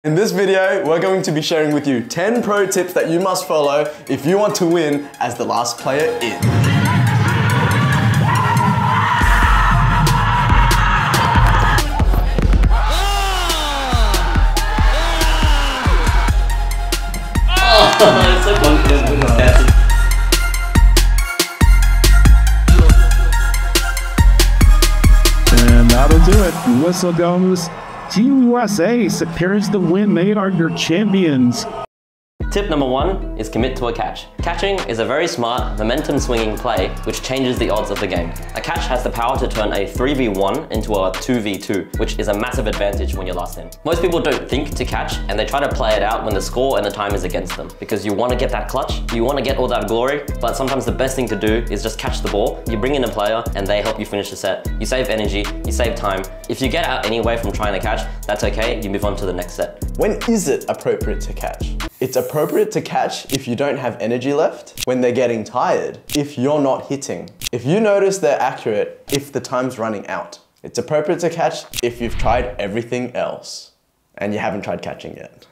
In this video, we're going to be sharing with you 10 pro tips that you must follow if you want to win as the last player in. It's so confident with his catches. And that'll do it. Whistle goes. Team USA secures the win. They are your champions. Tip number 1 is commit to a catch. Catching is a very smart, momentum-swinging play which changes the odds of the game. A catch has the power to turn a 3v1 into a 2v2, which is a massive advantage when you're last in. Most people don't think to catch, and they try to play it out when the score and the time is against them, because you want to get that clutch, you want to get all that glory, but sometimes the best thing to do is just catch the ball. You bring in a player and they help you finish the set. You save energy, you save time. If you get out anyway from trying to catch, that's okay, you move on to the next set. When is it appropriate to catch? It's appropriate to catch if you don't have energy left, when they're getting tired, if you're not hitting, if you notice they're accurate, if the time's running out. It's appropriate to catch if you've tried everything else and you haven't tried catching yet.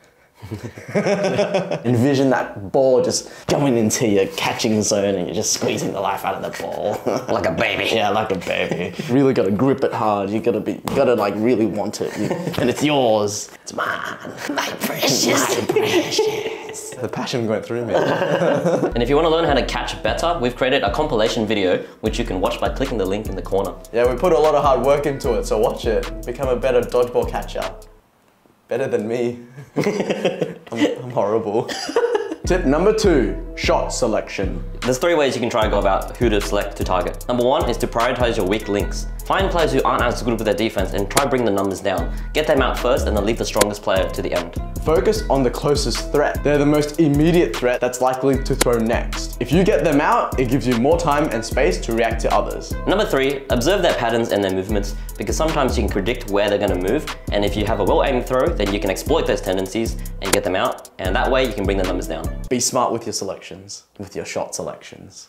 Envision that ball just going into your catching zone and you're just squeezing the life out of the ball. Like a baby. Yeah, like a baby. Really gotta grip it hard. You gotta like really want it. And it's yours. It's mine. My precious. My precious. The passion going through me. And if you want to learn how to catch better, we've created a compilation video which you can watch by clicking the link in the corner. Yeah, we put a lot of hard work into it, so watch it. Become a better dodgeball catcher. Better than me. I'm horrible. Tip number 2, shot selection. There's 3 ways you can try to go about who to select to target. Number 1 is to prioritize your weak links. Find players who aren't as good with their defense and try bring the numbers down. Get them out first and then leave the strongest player to the end. Focus on the closest threat. They're the most immediate threat that's likely to throw next. If you get them out, it gives you more time and space to react to others. Number 3, observe their patterns and their movements, because sometimes you can predict where they're going to move, and if you have a well-aimed throw, then you can exploit those tendencies and get them out, and that way you can bring the numbers down. Be smart with your selections, with your shot selections.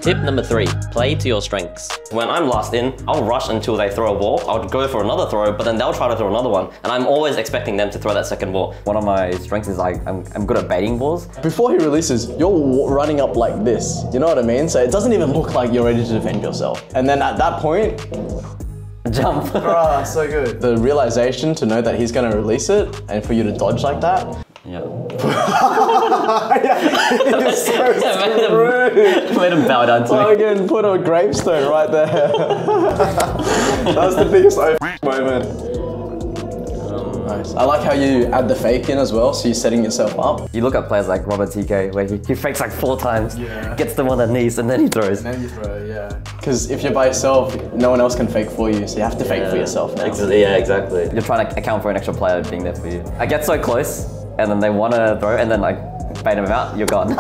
Tip number 3, play to your strengths. When I'm last in, I'll rush until they throw a ball. I'll go for another throw, but then they'll try to throw another one, and I'm always expecting them to throw that second ball. One of my strengths is I'm good at baiting balls. Before he releases, you're running up like this. You know what I mean? So it doesn't even look like you're ready to defend yourself. And then at that point, jump. Bruh, so good. The realization to know that he's gonna release it and for you to dodge like that. Yeah. It's so screwed. Made him bow down to me. Fucking put a gravestone right there. That was the biggest moment. Nice. I like how you add the fake in as well, so you're setting yourself up. You look at players like Robert TK, where he fakes like 4 times, gets them on their knees, and then he throws. And then you throw, yeah. Because if you're by yourself, no one else can fake for you, so you have to fake for yourself now. Yeah, exactly. You're trying to account for an extra player being there for you. I get so close, and then they want to throw, and then like bait them out, you're gone.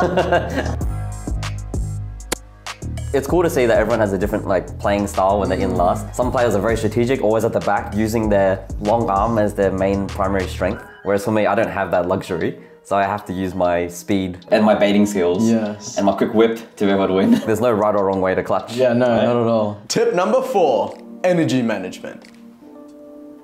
It's cool to see that everyone has a different like playing style when they're in last. Some players are very strategic, always at the back, using their long arm as their main primary strength. Whereas for me, I don't have that luxury. So I have to use my speed and my baiting skills and my quick whip to be able to win. There's no right or wrong way to clutch. Yeah, no, not at all. Tip number 4, energy management.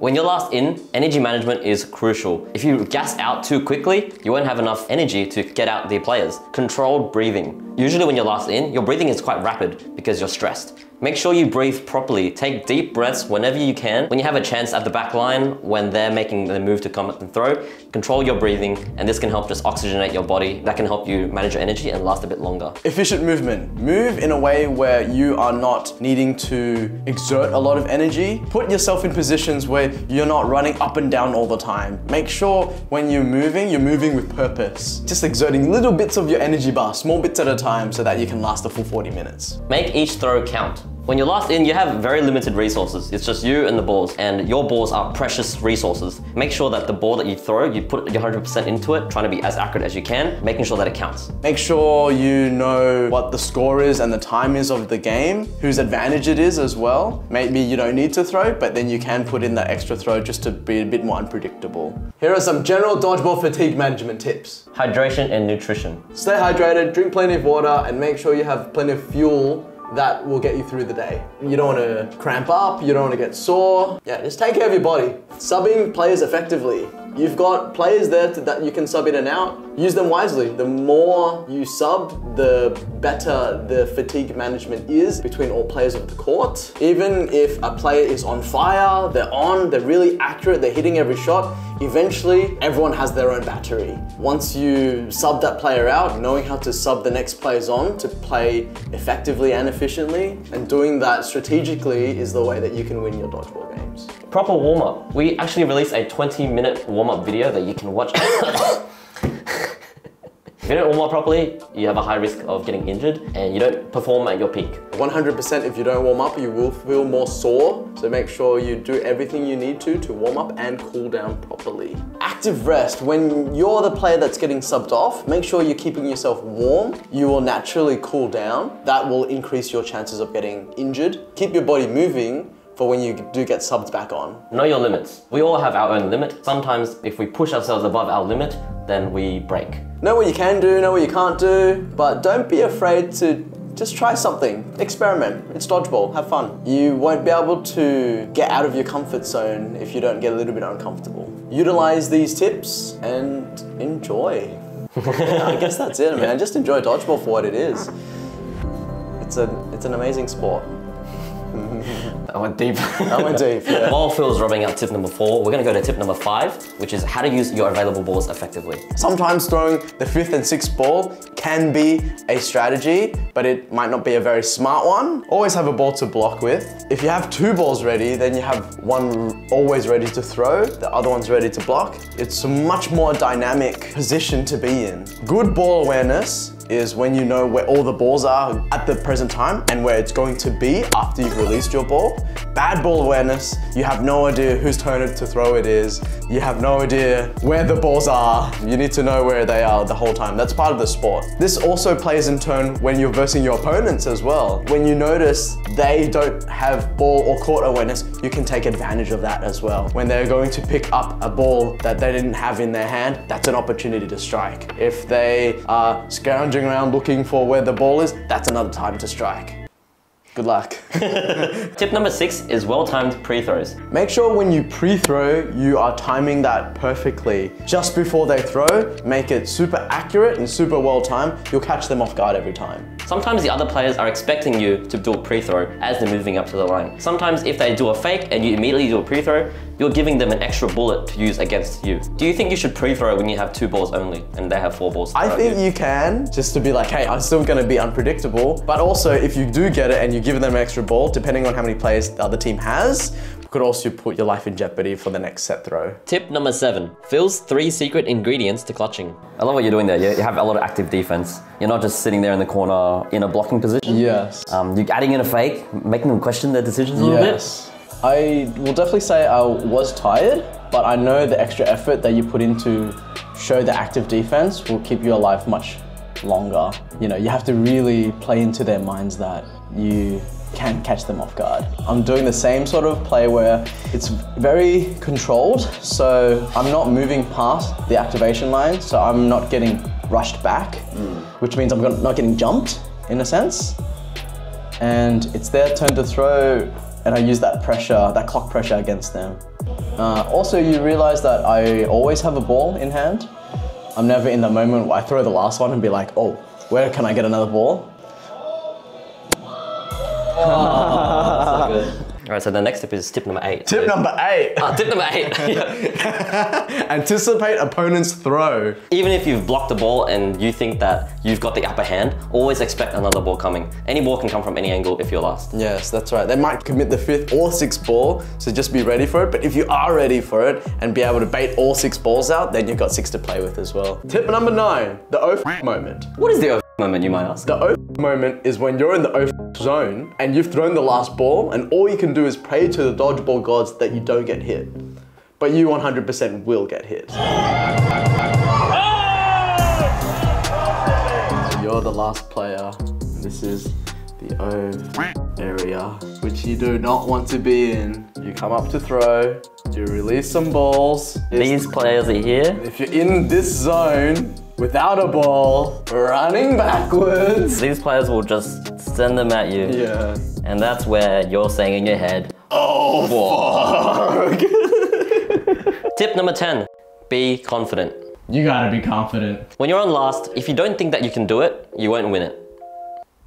When you're last in, energy management is crucial. If you gas out too quickly, you won't have enough energy to get out the players. Controlled breathing. Usually when you're last in, your breathing is quite rapid because you're stressed. Make sure you breathe properly. Take deep breaths whenever you can. When you have a chance at the back line, when they're making the move to come up and throw, control your breathing, and this can help just oxygenate your body. That can help you manage your energy and last a bit longer. Efficient movement. Move in a way where you are not needing to exert a lot of energy. Put yourself in positions where you're not running up and down all the time. Make sure when you're moving with purpose. Just exerting little bits of your energy bar, small bits at a time, so that you can last a full 40 minutes. Make each throw count. When you're last in, you have very limited resources. It's just you and the balls, and your balls are precious resources. Make sure that the ball that you throw, you put your 100% into it, trying to be as accurate as you can, making sure that it counts. Make sure you know what the score is and the time is of the game, whose advantage it is as well. Maybe you don't need to throw, but then you can put in that extra throw just to be a bit more unpredictable. Here are some general dodgeball fatigue management tips. Hydration and nutrition. Stay hydrated, drink plenty of water, and make sure you have plenty of fuel that will get you through the day. You don't want to cramp up, you don't want to get sore. Yeah, just take care of your body. Subbing players effectively. You've got players there that you can sub in and out. Use them wisely. The more you sub, the better the fatigue management is between all players of the court. Even if a player is on fire, they're really accurate, they're hitting every shot, eventually everyone has their own battery. Once you sub that player out, knowing how to sub the next players on to play effectively and efficiently, and doing that strategically is the way that you can win your dodgeball games. Proper warm-up. We actually released a 20-minute warm-up video that you can watch. If you don't warm up properly, you have a high risk of getting injured and you don't perform at your peak. 100% if you don't warm up, you will feel more sore. So make sure you do everything you need to warm up and cool down properly. Active rest. When you're the player that's getting subbed off, make sure you're keeping yourself warm. You will naturally cool down. That will increase your chances of getting injured. Keep your body moving for when you do get subbed back on. Know your limits. We all have our own limit. Sometimes if we push ourselves above our limit, then we break. Know what you can do, know what you can't do, but don't be afraid to just try something. Experiment. It's dodgeball. Have fun. You won't be able to get out of your comfort zone if you don't get a little bit uncomfortable. Utilize these tips and enjoy. I guess that's it, man. Just enjoy dodgeball for what it is. It's an amazing sport. I went deep. I went deep, yeah. While Phil's rubbing out tip number 4, we're gonna go to tip number 5, which is how to use your available balls effectively. Sometimes throwing the 5th and 6th ball can be a strategy, but it might not be a very smart one. Always have a ball to block with. If you have 2 balls ready, then you have one always ready to throw, the other one's ready to block. It's a much more dynamic position to be in. Good ball awareness is when you know where all the balls are at the present time and where it's going to be after you've released your ball. Bad ball awareness, you have no idea whose turn to throw it is. You have no idea where the balls are. You need to know where they are the whole time. That's part of the sport. This also plays in turn when you're versing your opponents as well. When you notice they don't have ball or court awareness, you can take advantage of that as well. When they're going to pick up a ball that they didn't have in their hand, that's an opportunity to strike. If they are scrounging around looking for where the ball is, that's another time to strike. Good luck. Tip number 6 is well-timed pre-throws. Make sure when you pre-throw, you are timing that perfectly. Just before they throw, make it super accurate and super well-timed. You'll catch them off guard every time. Sometimes the other players are expecting you to do a pre-throw as they're moving up to the line. Sometimes if they do a fake and you immediately do a pre-throw, you're giving them an extra bullet to use against you. Do you think you should pre-throw when you have 2 balls only and they have 4 balls? I think you can, just to be like, hey, I'm still gonna be unpredictable. But also, if you do get it and you give them an extra ball, depending on how many players the other team has, could also put your life in jeopardy for the next set throw. Tip number 7, Phil's 3 secret ingredients to clutching. I love what you're doing there. You have a lot of active defense. You're not just sitting there in the corner in a blocking position. Yes. You're adding in a fake, making them question their decisions a little bit. I will definitely say I was tired, but I know the extra effort that you put into show the active defense will keep you alive much longer. You know, you have to really play into their minds that you can catch them off guard. I'm doing the same sort of play where it's very controlled, so I'm not moving past the activation line, so I'm not getting rushed back, which means I'm not getting jumped in a sense. And it's their turn to throw, and I use that pressure, that clock pressure against them. Also, you realize that I always have a ball in hand. I'm never in the moment where I throw the last one and be like, oh, where can I get another ball? Oh, so good. All right, so the next tip is tip number 8. Tip number 8. Tip number 8. Anticipate opponent's throw. Even if you've blocked the ball and you think that you've got the upper hand, always expect another ball coming. Any ball can come from any angle if you're last. Yes, that's right. They might commit the 5th or 6th ball, so just be ready for it. But if you are ready for it and be able to bait all 6 balls out, then you've got 6 to play with as well. Tip number 9, the O moment. What is the O moment, you might ask? The O moment is when you're in the O zone and you've thrown the last ball and all you can do is pray to the dodgeball gods that you don't get hit. But you 100% will get hit. So you're the last player. This is the O area, which you do not want to be in. You come up to throw, you release some balls. These players are here. If you're in this zone without a ball, running backwards. These players will just send them at you. Yeah. And that's where you're saying in your head, oh, fuck. Tip number 10, be confident. You gotta be confident. When you're on last, if you don't think that you can do it, you won't win it.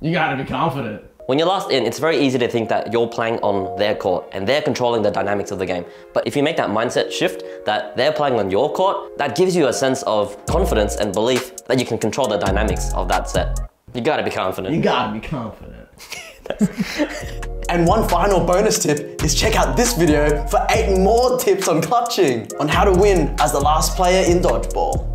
You gotta be confident. When you're last in, it's very easy to think that you're playing on their court and they're controlling the dynamics of the game. But if you make that mindset shift that they're playing on your court, that gives you a sense of confidence and belief that you can control the dynamics of that set. You gotta be confident. You gotta be confident. And one final bonus tip is check out this video for 8 more tips on clutching, on how to win as the last player in Dodgeball.